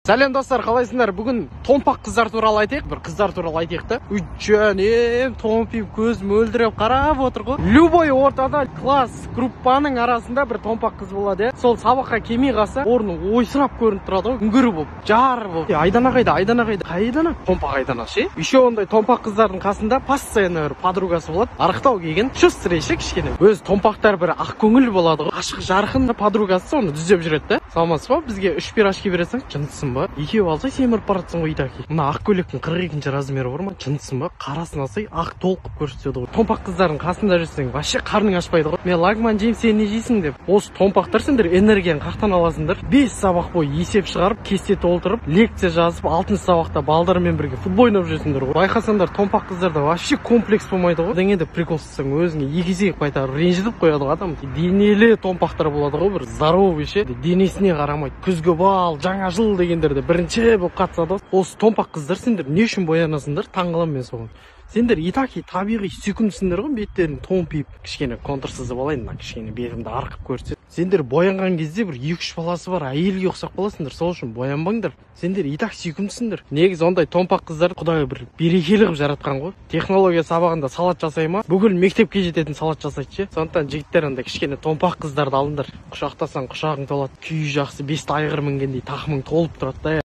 Сәлем достар, қалайсыңдар? Бүгін томпақ қыздар туралы айтайық, бір қыздар туралы айтайық та. Үйтшенем, томпиып көз мөлдіреп қарап отыр ғой. Любой ортада класс группаның арасында бір томпақ қыз болады. Сол сабаққа келмей қалса, орны ойсырап көрініп тұрады ғой. Үңгірі болып, жар болып. Айдана қайда? Қайдана? Томпақ айдана ше. Еще ондай томпақ қыздардың қасында постоянно бір подругасы болады. Арықтау келген. Şu сірейші кішкене. Өз томпақтар бір ақ көңіл болады ғой. Ашық жарқын подругасы оны дүздеп жүреді да. Саламатсыз ба? Бізге 3 пирожки бересің? Жынысың ба? Екеу алсай семіріп баратсың ғой итаки. Мына ақ көйлектің 42-ші размері бар ма? Жынысың ба? Қарасын алсай ақ толқып көрсетеді ғой. Томпақ қыздардың қасында жүрсең, вообще қарның ашпайды ғой. Мен лагман жеймін, сен не жейсің деп. Осы томпақтар сендер энергияны қақтан аласыңдар. 5 сабақ бойы есеп шығарып, кесте толтырып, лекция жазып, 6-шы сабақта балдармен бірге футбол ойнап жүрсіңдер ғой. Байқасаңдар, томпақ қыздарда вообще комплекс болмайды ғой. Одан енді прикол істесең, өзіңе егесек қайтарып ренжітіп қояды ғой адам. Денелі томпақтар болады ғой, бір здоровый ше. Денесіне қарамайды. Күзгі бал, жаңа жыл дегендерде бірінші болып қатысады. Осы томпақ қыздар сендер не үшін боянасыңдар? Таңғаламын мен соған. Сендер итаки табиғи сүйкімдісіңдер ғой, беттерін томпиып, кішкене контурсызып алайын, кішкене бетімді арқып көрсет. Сендер боянған кезде бір 2-3 баласы бар әйелге ұқсап қаласыңдар, сол үшін боянбаңдар. Сендер итак сүйкімдісіңдер. Негізі ондай томпақ қыздар Құдай бір берекелі қылып жаратқан ғой. Технология сабағында салат жасай ма? Бүкіл мектепке жететін салат жасайды ше. Сондықтан жігіттер андай кішкене томпақ қыздарды алыңдар. Құшақтасаң құшағың толады. Күйі жақсы, 5 айғыр мінгендей тақымың толып тұрады да.